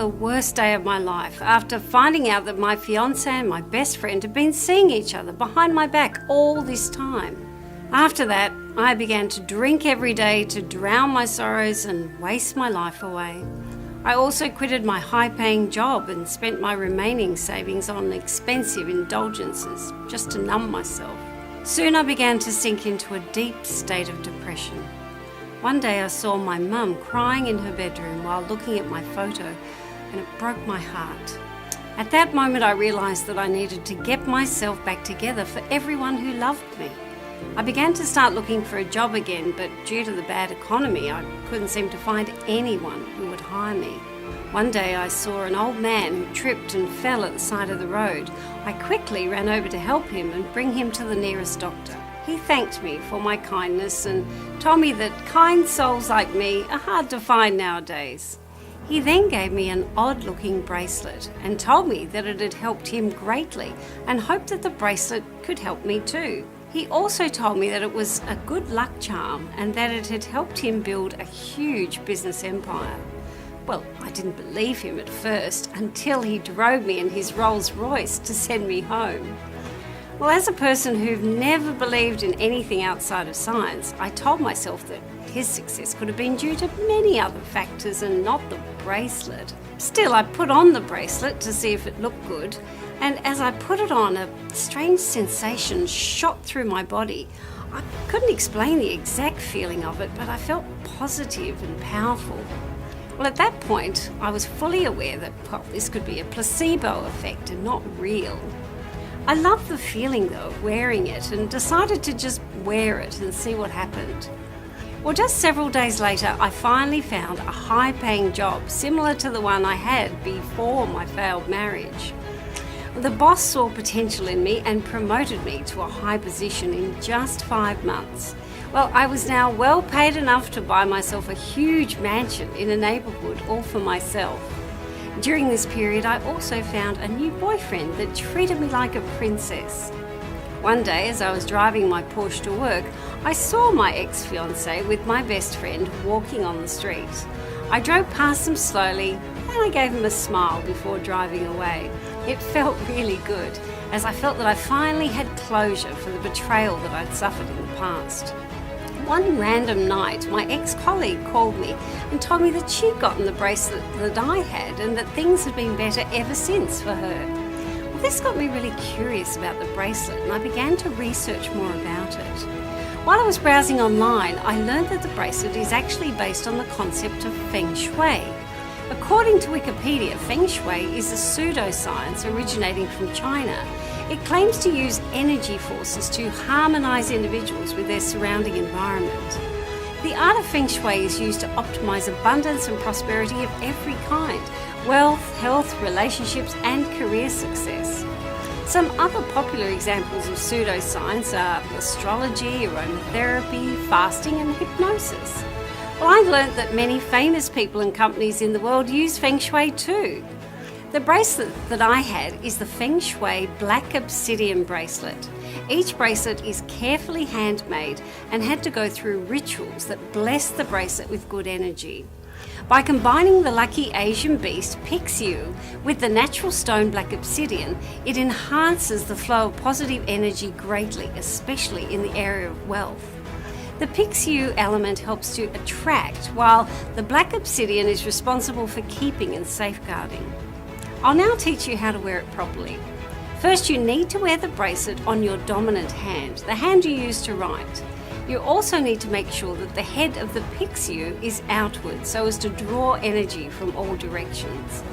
The worst day of my life after finding out that my fiance and my best friend had been seeing each other behind my back all this time. After that, I began to drink every day to drown my sorrows and waste my life away. I also quitted my high-paying job and spent my remaining savings on expensive indulgences just to numb myself. Soon I began to sink into a deep state of depression. One day I saw my mum crying in her bedroom while looking at my photo, and it broke my heart. At that moment I realised that I needed to get myself back together for everyone who loved me. I began to start looking for a job again, but due to the bad economy I couldn't seem to find anyone who would hire me. One day I saw an old man who tripped and fell at the side of the road. I quickly ran over to help him and bring him to the nearest doctor. He thanked me for my kindness and told me that kind souls like me are hard to find nowadays. He then gave me an odd-looking bracelet and told me that it had helped him greatly and hoped that the bracelet could help me too. He also told me that it was a good luck charm and that it had helped him build a huge business empire. Well, I didn't believe him at first until he drove me in his Rolls Royce to send me home. Well, as a person who'd never believed in anything outside of science, I told myself that his success could have been due to many other factors and not the bracelet. Still, I put on the bracelet to see if it looked good, and as I put it on, a strange sensation shot through my body. I couldn't explain the exact feeling of it, but I felt positive and powerful. Well, at that point, I was fully aware that, this could be a placebo effect and not real. I loved the feeling though of wearing it and decided to just wear it and see what happened. Well, just several days later, I finally found a high-paying job similar to the one I had before my failed marriage. The boss saw potential in me and promoted me to a high position in just 5 months. Well, I was now well paid enough to buy myself a huge mansion in a neighbourhood all for myself. During this period, I also found a new boyfriend that treated me like a princess. One day, as I was driving my Porsche to work, I saw my ex-fiancé with my best friend walking on the street. I drove past them slowly and I gave him a smile before driving away. It felt really good, as I felt that I finally had closure for the betrayal that I'd suffered in the past. One random night, my ex-colleague called me and told me that she'd gotten the bracelet that I had and that things had been better ever since for her. Well, this got me really curious about the bracelet and I began to research more about it. While I was browsing online, I learned that the bracelet is actually based on the concept of Feng shui. According to Wikipedia, Feng shui is a pseudoscience originating from China. It claims to use energy forces to harmonise individuals with their surrounding environment. The art of Feng Shui is used to optimise abundance and prosperity of every kind: wealth, health, relationships and career success. Some other popular examples of pseudoscience are astrology, aromatherapy, fasting and hypnosis. Well, I've learnt that many famous people and companies in the world use Feng Shui too. The bracelet that I had is the Feng Shui Black Obsidian bracelet. Each bracelet is carefully handmade and had to go through rituals that bless the bracelet with good energy. By combining the lucky Asian beast Pixiu with the natural stone Black Obsidian, it enhances the flow of positive energy greatly, especially in the area of wealth. The Pixiu element helps to attract, while the Black Obsidian is responsible for keeping and safeguarding. I'll now teach you how to wear it properly. First, you need to wear the bracelet on your dominant hand, the hand you use to write. You also need to make sure that the head of the Pixiu is outward so as to draw energy from all directions.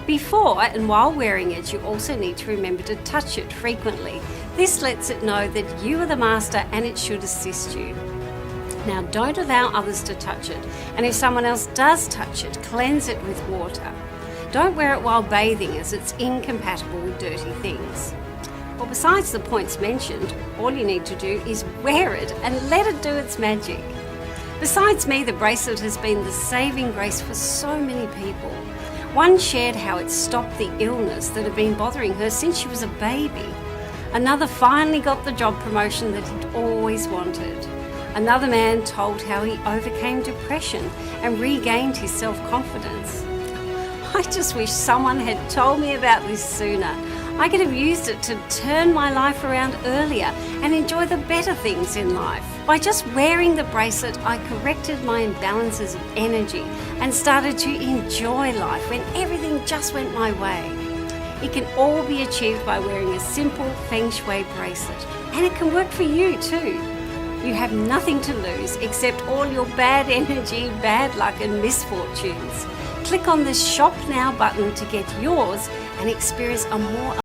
Before and while wearing it, you also need to remember to touch it frequently. This lets it know that you are the master and it should assist you. Now, don't allow others to touch it, and if someone else does touch it, cleanse it with water. Don't wear it while bathing, as it's incompatible with dirty things. Well, besides the points mentioned, all you need to do is wear it and let it do its magic. Besides me, the bracelet has been the saving grace for so many people. One shared how it stopped the illness that had been bothering her since she was a baby. Another finally got the job promotion that he'd always wanted. Another man told how he overcame depression and regained his self-confidence. I just wish someone had told me about this sooner. I could have used it to turn my life around earlier and enjoy the better things in life. By just wearing the bracelet, I corrected my imbalances of energy and started to enjoy life when everything just went my way. It can all be achieved by wearing a simple Feng Shui bracelet, and it can work for you too. You have nothing to lose except all your bad energy, bad luck and misfortunes. Click on the Shop Now button to get yours and experience a more